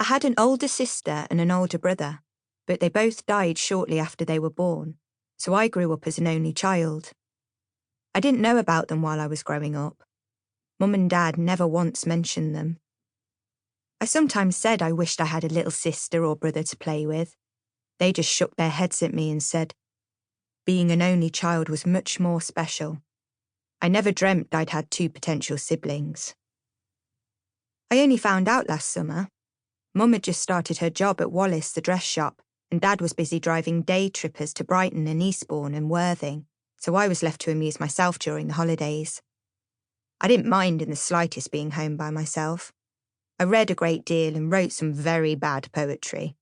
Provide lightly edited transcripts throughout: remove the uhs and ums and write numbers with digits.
I had an older sister and an older brother, but they both died shortly after they were born, so I grew up as an only child. I didn't know about them while I was growing up. Mum and Dad never once mentioned them. I sometimes said I wished I had a little sister or brother to play with. They just shook their heads at me and said, being an only child was much more special. I never dreamt I'd had 2 potential siblings. I only found out last summer. Mum had just started her job at Wallace, the dress shop, and Dad was busy driving day trippers to Brighton and Eastbourne and Worthing, so I was left to amuse myself during the holidays. I didn't mind in the slightest being home by myself. I read a great deal and wrote some very bad poetry.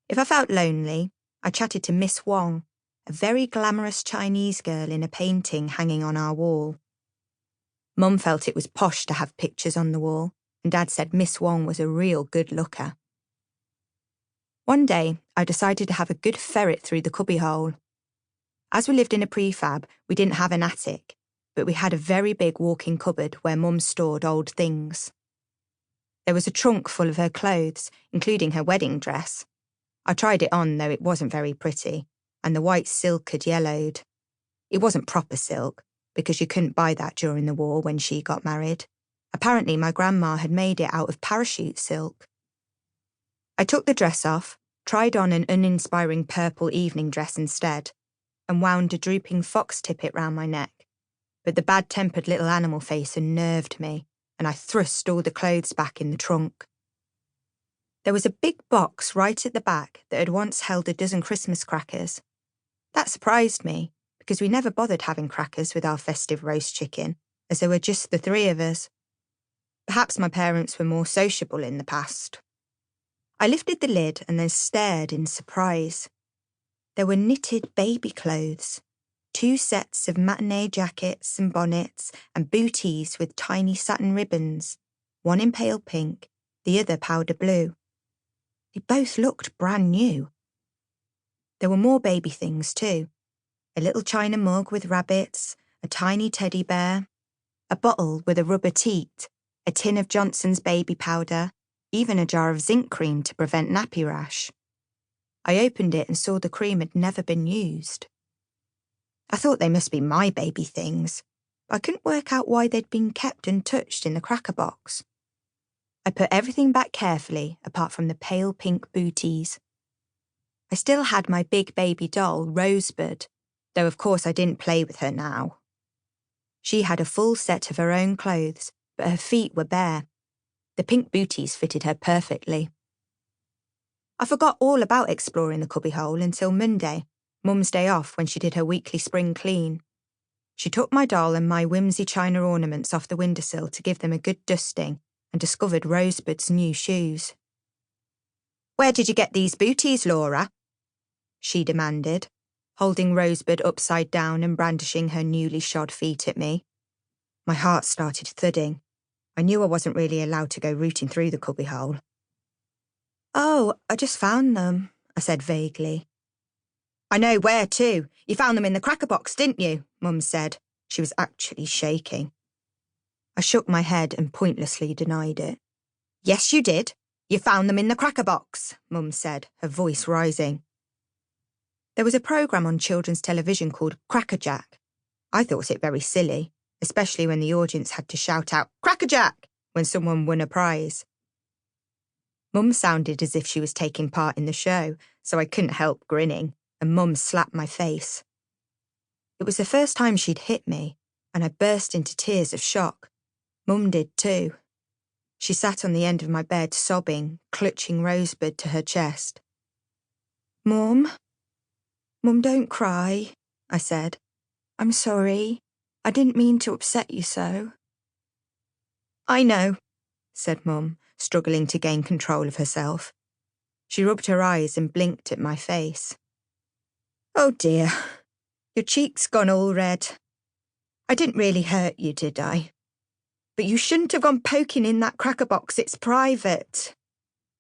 If I felt lonely, I chatted to Miss Wong, a very glamorous Chinese girl in a painting hanging on our wall. Mum felt it was posh to have pictures on the wall, and Dad said Miss Wong was a real good looker. One day, I decided to have a good ferret through the cubbyhole. As we lived in a prefab, we didn't have an attic, but we had a very big walk-in cupboard where Mum stored old things. There was a trunk full of her clothes, including her wedding dress. I tried it on, though it wasn't very pretty, and the white silk had yellowed. It wasn't proper silk, because you couldn't buy that during the war when she got married. Apparently my grandma had made it out of parachute silk. I took the dress off, tried on an uninspiring purple evening dress instead, and wound a drooping fox tippet round my neck. But the bad-tempered little animal face unnerved me, and I thrust all the clothes back in the trunk. There was a big box right at the back that had once held a dozen Christmas crackers. That surprised me, because we never bothered having crackers with our festive roast chicken, as there were just the 3 of us. Perhaps my parents were more sociable in the past. I lifted the lid and then stared in surprise. There were knitted baby clothes, 2 sets of matinee jackets and bonnets and booties with tiny satin ribbons, one in pale pink, the other powder blue. They both looked brand new. There were more baby things too. A little china mug with rabbits, a tiny teddy bear, a bottle with a rubber teat, a tin of Johnson's baby powder, even a jar of zinc cream to prevent nappy rash. I opened it and saw the cream had never been used. I thought they must be my baby things, but I couldn't work out why they'd been kept untouched in the cracker box. I put everything back carefully, apart from the pale pink booties. I still had my big baby doll, Rosebud, though of course I didn't play with her now. She had a full set of her own clothes, but her feet were bare. The pink booties fitted her perfectly. I forgot all about exploring the cubbyhole until Monday, Mum's day off when she did her weekly spring clean. She took my doll and my whimsy china ornaments off the windowsill to give them a good dusting and discovered Rosebud's new shoes. "Where did you get these booties, Laura?" she demanded, holding Rosebud upside down and brandishing her newly shod feet at me. My heart started thudding. I knew I wasn't really allowed to go rooting through the cubbyhole. "Oh, I just found them," I said vaguely. "I know where to. You found them in the cracker box, didn't you?" Mum said. She was actually shaking. I shook my head and pointlessly denied it. "Yes, you did. You found them in the cracker box," Mum said, her voice rising. There was a programme on children's television called Crackerjack. I thought it very silly, especially when the audience had to shout out, "Crackerjack!" when someone won a prize. Mum sounded as if she was taking part in the show, so I couldn't help grinning, and Mum slapped my face. It was the first time she'd hit me, and I burst into tears of shock. Mum did too. She sat on the end of my bed sobbing, clutching Rosebud to her chest. Mum, don't cry," I said. "I'm sorry. I didn't mean to upset you so." "I know," said Mum, struggling to gain control of herself. She rubbed her eyes and blinked at my face. "Oh dear, your cheek's gone all red. I didn't really hurt you, did I? But you shouldn't have gone poking in that cracker box, it's private."